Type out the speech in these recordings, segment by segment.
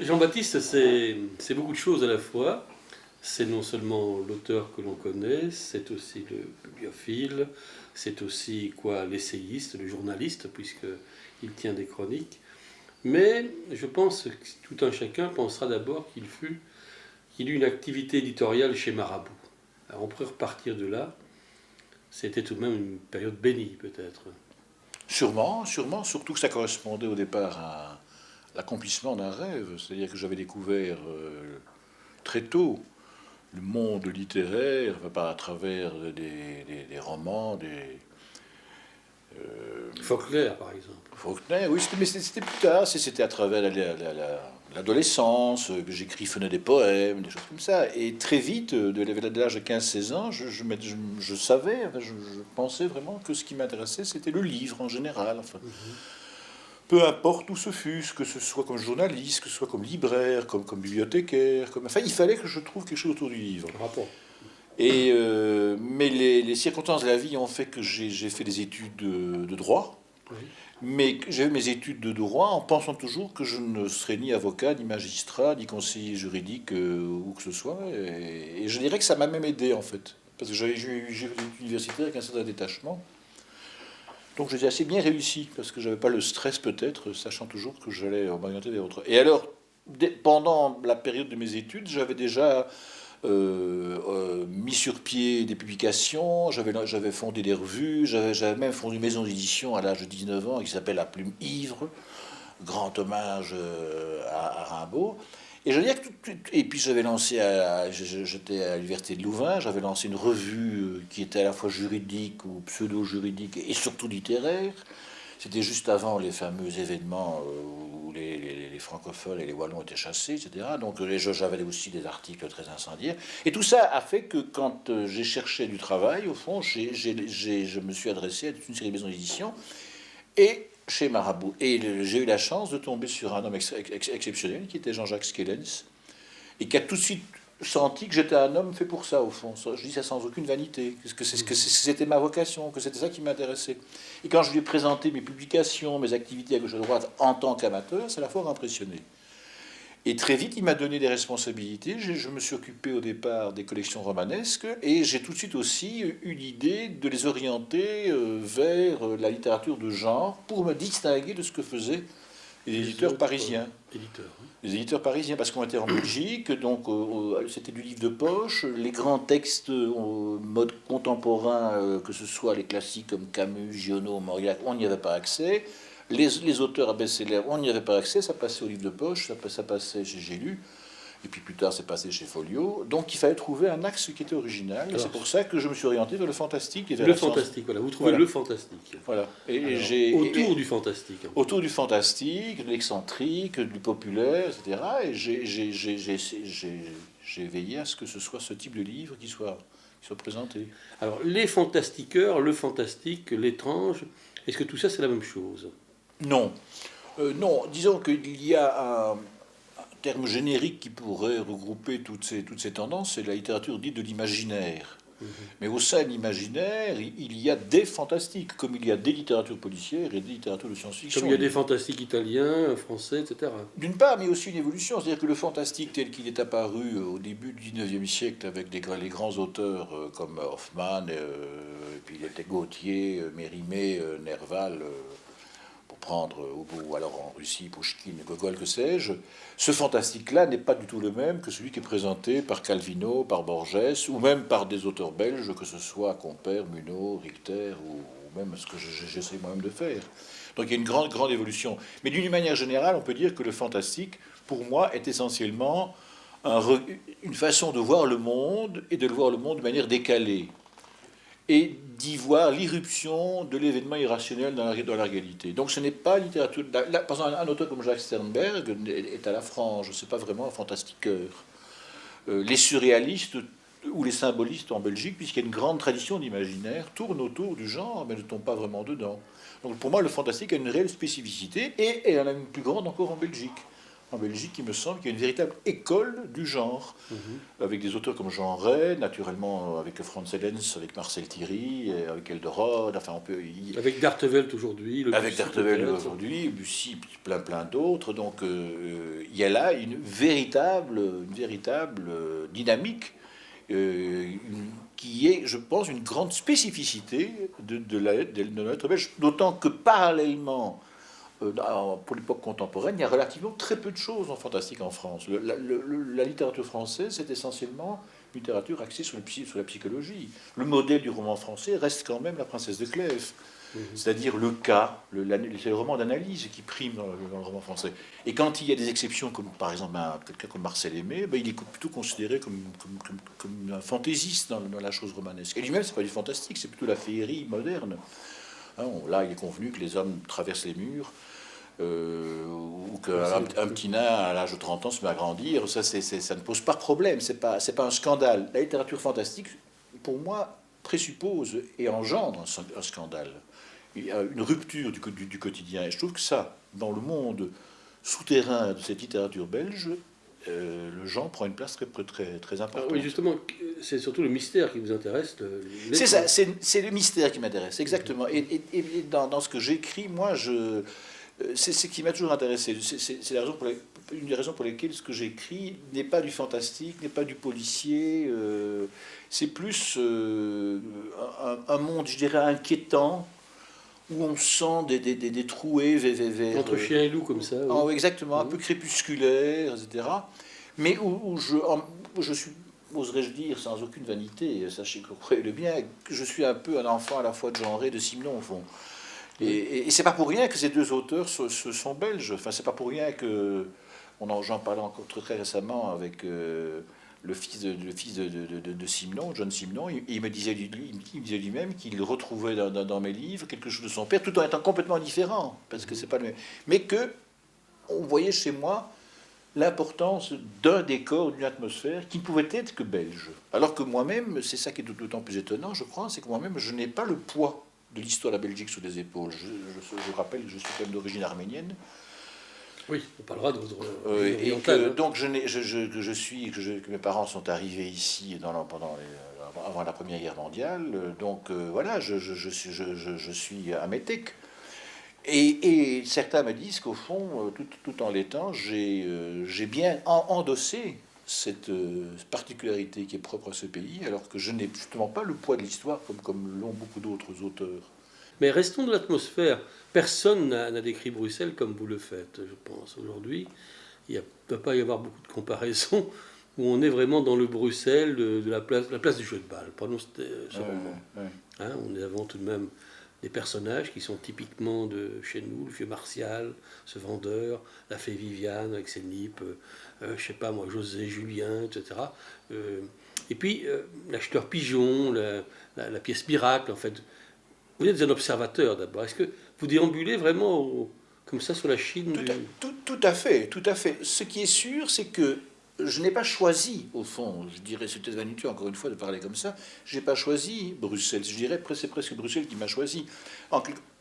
Jean-Baptiste, c'est beaucoup de choses à la fois. C'est non seulement l'auteur que l'on connaît, c'est aussi le bibliophile, c'est aussi l'essayiste, le journaliste, puisqu'il tient des chroniques. Mais je pense que tout un chacun pensera d'abord qu'il eut une activité éditoriale chez Marabout. Alors on pourrait repartir de là. C'était tout de même une période bénie, peut-être. Sûrement, sûrement, surtout que ça correspondait au départ à l'accomplissement d'un rêve. C'est-à-dire que j'avais découvert très tôt le monde littéraire, à travers des romans, Faulkner, par exemple. Faulkner, oui, mais c'était plus tard, c'était à travers l'adolescence, que j'écrivais des poèmes, des choses comme ça. Et très vite, de l'âge de 15-16 ans, je savais, je pensais vraiment que ce qui m'intéressait, c'était le livre en général. Enfin, peu importe où ce fût, que ce soit comme journaliste, que ce soit comme libraire, comme bibliothécaire, enfin, il fallait que je trouve quelque chose autour du livre. Rapport. Mais les circonstances de la vie ont fait que j'ai fait des études de droit. Oui. Mais j'ai eu mes études de droit en pensant toujours que je ne serais ni avocat, ni magistrat, ni conseiller juridique, ou que ce soit. Et je dirais que ça m'a même aidé, en fait. Parce que j'ai eu des études universitaires avec un certain détachement. Donc j'ai assez bien réussi, parce que j'avais pas le stress peut-être, sachant toujours que j'allais m'orienter vers autre. Et alors, pendant la période de mes études, j'avais déjà mis sur pied des publications, j'avais fondé des revues, j'avais même fondé une maison d'édition à l'âge de 19 ans qui s'appelle La Plume Ivre, grand hommage à Rimbaud. Et je veux dire que et puis j'avais lancé, j'étais à l'université de Louvain, j'avais lancé une revue qui était à la fois juridique ou pseudo-juridique et surtout littéraire. C'était juste avant les fameux événements où les francophones et les wallons étaient chassés, etc. Donc j'avais aussi des articles très incendiaires. Et tout ça a fait que quand j'ai cherché du travail, au fond, je me suis adressé à toute une série de maisons d'édition et chez Marabout. Et j'ai eu la chance de tomber sur un homme exceptionnel qui était Jean-Jacques Skellens et qui a tout de suite senti que j'étais un homme fait pour ça, au fond. Je dis ça sans aucune vanité, que c'était ma vocation, que c'était ça qui m'intéressait. Et quand je lui ai présenté mes publications, mes activités à gauche et à droite en tant qu'amateur, ça l'a fort impressionné. Et très vite, il m'a donné des responsabilités. Je me suis occupé au départ des collections romanesques et j'ai tout de suite aussi eu l'idée de les orienter vers la littérature de genre pour me distinguer de ce que faisaient les éditeurs parisiens. Les éditeurs parisiens, parce qu'on était en Belgique, donc c'était du livre de poche. Les grands textes mode contemporain, que ce soit les classiques comme Camus, Giono, Mauriac, on n'y avait pas accès. Les auteurs à best-seller, on n'y avait pas accès, ça passait au livre de poche, ça passait chez J'ai lu, et puis plus tard c'est passé chez Folio. Donc il fallait trouver un axe qui était original, et c'est pour ça que je me suis orienté vers le fantastique. Et vers le fantastique, voilà, vous trouvez le fantastique. Voilà. Autour du fantastique. Autour du fantastique, de l'excentrique, du populaire, etc. Et j'ai veillé à ce que ce soit ce type de livre qui soit présenté. Alors les fantastiqueurs, le fantastique, l'étrange, est-ce que tout ça c'est la même chose ? Non. Non, disons qu'il y a un terme générique qui pourrait regrouper toutes ces tendances, c'est la littérature dite de l'imaginaire. Mais au sein de l'imaginaire, il y a des fantastiques, comme il y a des littératures policières et des littératures de science-fiction. Comme il y a des fantastiques italiens, français, etc. D'une part, mais aussi une évolution. C'est-à-dire que le fantastique tel qu'il est apparu au début du 19e siècle avec les grands auteurs comme Hoffmann, et puis il était Gautier, Mérimée, Nerval, pour prendre, ou alors en Russie, Pouchkine, Gogol, que sais-je, ce fantastique-là n'est pas du tout le même que celui qui est présenté par Calvino, par Borges, ou même par des auteurs belges, que ce soit Compère, Munot, Richter, ou même ce que j'essaie moi-même de faire. Donc il y a une grande, grande évolution. Mais d'une manière générale, on peut dire que le fantastique, pour moi, est essentiellement une façon de voir le monde, et de le voir le monde de manière décalée, et d'y voir l'irruption de l'événement irrationnel dans la réalité. Donc ce n'est pas littérature... Par exemple, un auteur comme Jacques Sternberg est à la frange, c'est pas vraiment un fantastiqueur. Les surréalistes ou les symbolistes en Belgique, puisqu'il y a une grande tradition d'imaginaire, tournent autour du genre, mais ne tombent pas vraiment dedans. Donc pour moi, le fantastique a une réelle spécificité, et elle en a une plus grande encore en Belgique. en Belgique, il me semble qu'il y a une véritable école du genre, Mhm. avec des auteurs comme Jean Ray, naturellement avec Franz Hellens, avec Marcel Thierry, et avec Eldorod, enfin on peut Avec d'Artevelt aujourd'hui, le avec Bussy Dartevelle peut-être. aujourd'hui, Bussy, plein d'autres. Donc il y a là une véritable dynamique qui est, je pense, une grande spécificité de notre belge. D'autant que parallèlement, pour l'époque contemporaine, il y a relativement très peu de choses en fantastique en France. La littérature française, c'est essentiellement une littérature axée sur la psychologie. Le modèle du roman français reste quand même La Princesse de Clèves. Mhm. C'est-à-dire le cas, c'est le roman d'analyse qui prime dans le roman français. Et quand il y a des exceptions, comme par exemple quelqu'un comme Marcel Aimé, ben, il est plutôt considéré comme un fantaisiste dans la chose romanesque. Et lui-même, c'est pas du fantastique, c'est plutôt la féerie moderne. Hein, là, il est convenu que les hommes traversent les murs, ou qu'un petit nain à l'âge de 30 ans se met à grandir. Ça ne pose pas de problème, c'est pas un scandale. La littérature fantastique, pour moi, présuppose et engendre un scandale. Il y a une rupture du quotidien. Et je trouve que ça, dans le monde souterrain de cette littérature belge, le genre prend une place très Ah importante. oui, justement, c'est surtout le mystère qui vous intéresse. C'est ça, c'est le mystère qui m'intéresse, exactement. Et dans ce que j'écris, moi, c'est ce qui m'a toujours intéressé. C'est une des raisons pour lesquelles ce que j'écris n'est pas du fantastique, n'est pas du policier. C'est plus un monde, je dirais, inquiétant, où on sent des trouées Entre chien et loup, comme ça, oui. exactement, un Mhm. peu crépusculaires, etc. Mais où je suis, oserais-je dire, sans aucune vanité, sachez que vous croyez le bien, que je suis un peu un enfant à la fois de Jean Ray et de Simenon, au fond. Et c'est pas pour rien que ces deux auteurs sont belges. Enfin, c'est pas pour rien que j'en parlais encore très récemment avec le fils de Simenon, John Simenon. Il me disait lui-même qu'il retrouvait dans mes livres quelque chose de son père, tout en étant complètement différent, parce que c'est pas le même. Mais que on voyait chez moi l'importance d'un décor, d'une atmosphère qui ne pouvait être que belge. Alors que moi-même, c'est ça qui est d'autant plus étonnant, je crois, c'est que moi-même, je n'ai pas le poids de l'histoire de la Belgique sur les épaules. Je rappelle que je suis quand même d'origine arménienne. Oui, on parlera d'autres Et orientales. que Hein. donc que mes parents sont arrivés ici avant la Première Guerre mondiale. Donc voilà, je suis un métèque. Et certains me disent qu'au fond, tout en l'étant, j'ai bien endossé cette particularité qui est propre à ce pays, alors que je n'ai justement pas le poids de l'histoire comme l'ont beaucoup d'autres auteurs. Mais restons de l'atmosphère. Personne n'a décrit Bruxelles comme vous le faites, je pense. Aujourd'hui, il ne peut pas y avoir beaucoup de comparaisons où on est vraiment dans le Bruxelles de la place du jeu de balle. Prenons ce roman. Ouais. Hein, on est avant tout de même des personnages qui sont typiquement de chez nous, le vieux Martial, ce vendeur, la fée Viviane avec ses nippes, je sais pas moi, José, Julien, etc. Et puis l'acheteur pigeon, la pièce miracle, en fait. Vous êtes un observateur d'abord. Est-ce que vous déambulez vraiment comme ça sur la Chine du... Tout à fait, tout à fait. Ce qui est sûr, c'est que je n'ai pas choisi, au fond, je dirais, c'est peut-être vaniteux encore une fois de parler comme ça, je n'ai pas choisi Bruxelles. Je dirais, c'est presque Bruxelles qui m'a choisi.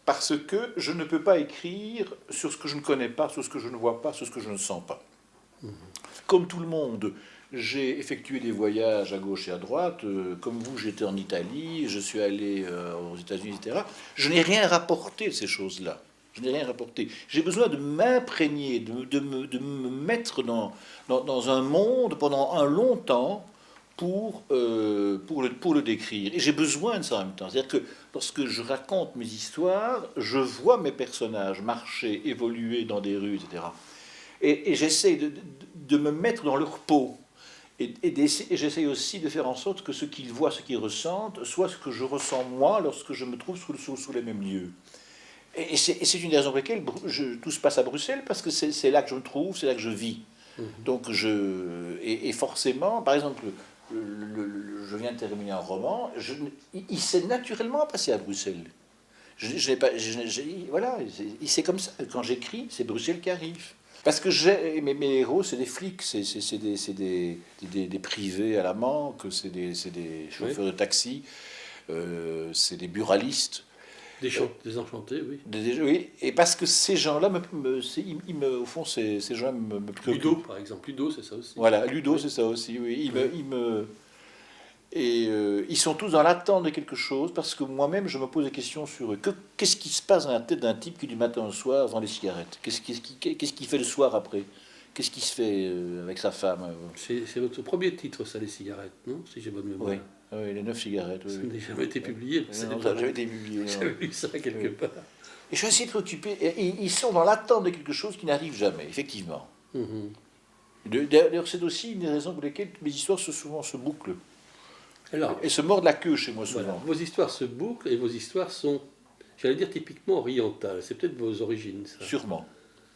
Parce que je ne peux pas écrire sur ce que je ne connais pas, sur ce que je ne vois pas, sur ce que je ne sens pas. Comme tout le monde, j'ai effectué des voyages à gauche et à droite. Comme vous, j'étais en Italie, je suis allé aux États-Unis, etc. Je n'ai rien rapporté de ces choses-là. Je n'ai rien rapporté. J'ai besoin de m'imprégner, de me mettre dans un monde pendant un long temps pour le décrire. Et j'ai besoin de ça en même temps. C'est-à-dire que lorsque je raconte mes histoires, je vois mes personnages marcher, évoluer dans des rues, etc. Et j'essaie de me mettre dans leur peau. Et j'essaie aussi de faire en sorte que ce qu'ils voient, ce qu'ils ressentent, soit ce que je ressens moi lorsque je me trouve sous les mêmes lieux. Et c'est une des raisons pour lesquelles tout se passe à Bruxelles, parce que c'est là que je me trouve, c'est là que je vis. Donc et forcément, par exemple, je viens de terminer un roman, il s'est naturellement passé à Bruxelles. Je n'ai pas, voilà, c'est comme ça. Quand j'écris, c'est Bruxelles qui arrive. Parce que mes héros, c'est des flics, c'est des privés à la manque, c'est des chauffeurs de taxi, c'est des buralistes. Désenchanté, oui. Oui, et parce que ces gens-là, au fond, ces gens me préoccupent. Ludo, par exemple. Ludo, c'est ça aussi. Voilà, Ludo, Oui. c'est ça aussi, oui. Oui. Ils sont tous dans l'attente de quelque chose, parce que moi-même, je me pose des questions sur eux. Qu'est-ce qui se passe dans la tête d'un type qui, du matin au soir, vend des cigarettes? Qu'est-ce qu'il fait le soir après? Qu'est-ce qui se fait avec sa femme? C'est votre premier titre, ça, les cigarettes, non? Si j'ai bonne mémoire. Oui, oui, les 9 cigarettes. Ça Oui, n'a jamais été publié. oui. Non, ça n'a jamais été publié. J'avais lu ça quelque Oui. part. Et je suis assez préoccupé. Ils sont dans l'attente de quelque chose qui n'arrive jamais, effectivement. Mhm. D'ailleurs, c'est aussi une des raisons pour lesquelles mes histoires souvent se bouclent. Alors, Et se mordent la queue chez moi, voilà, souvent. vos histoires se bouclent et vos histoires sont, j'allais dire, typiquement orientales. C'est peut-être vos origines, ça. Sûrement.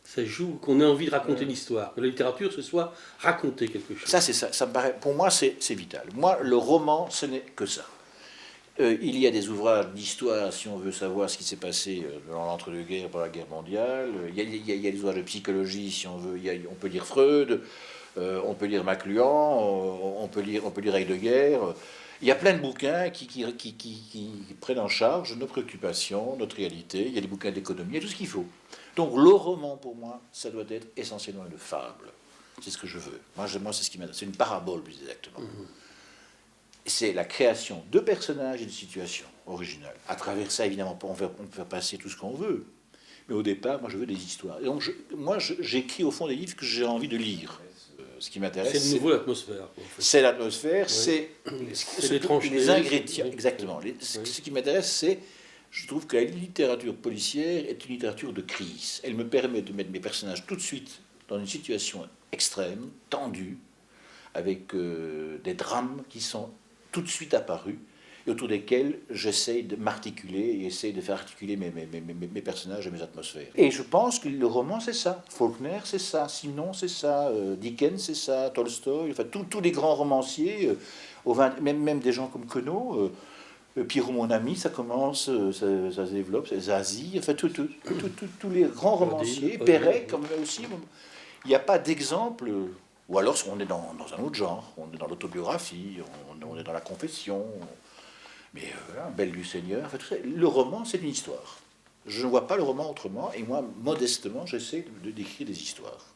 Ça joue qu'on ait envie de raconter l'histoire. Que la littérature, ce soit raconter quelque chose. Ça, c'est ça. Ça me paraît, pour moi, c'est vital. Moi, le roman, ce n'est que ça. Il y a des ouvrages d'histoire, si on veut savoir ce qui s'est passé dans l'entre-deux-guerres, pendant la guerre mondiale. Il y a des ouvrages de psychologie, si on veut. On peut lire Freud, on peut lire McLuhan, on peut lire Heidegger. Il y a plein de bouquins qui prennent en charge nos préoccupations, notre réalité. Il y a des bouquins d'économie, il y a tout ce qu'il faut. Donc le roman, pour moi, ça doit être essentiellement une fable. C'est ce que je veux. Moi c'est ce qui m'intéresse. C'est une parabole, plus exactement. C'est la création de personnages et de situations originales. À travers ça, évidemment, on peut faire passer tout ce qu'on veut. Mais au départ, moi, je veux des histoires. Et donc, j'écris au fond des livres que j'ai envie de lire. Ce qui m'intéresse, C'est de nouveau l'atmosphère. En fait. c'est l'atmosphère, Oui. c'est l'étrangeté, les ingrédients. oui. Exactement. Ce qui m'intéresse, c'est, je trouve que la littérature policière est une littérature de crise. Elle me permet de mettre mes personnages tout de suite dans une situation extrême, tendue, avec des drames qui sont tout de suite apparus et autour desquels j'essaie de m'articuler et essaie de faire articuler mes personnages et mes atmosphères. Et je pense que le roman, c'est ça. Faulkner, c'est ça. Sinon, c'est ça. Dickens, c'est ça. Tolstoï, enfin, tous les grands romanciers, même des gens comme Queneau, Pierrot, mon ami, ça commence, ça se développe, c'est Zazie, enfin, tous les grands romanciers, Perret, comme là aussi. Il n'y a pas d'exemple. Ou alors on est dans un autre genre, on est dans l'autobiographie, on est dans la confession, mais Belle du Seigneur, enfin, tout ça. Le roman, c'est une histoire. Je ne vois pas le roman autrement, et moi, modestement, j'essaie d'écrire des histoires.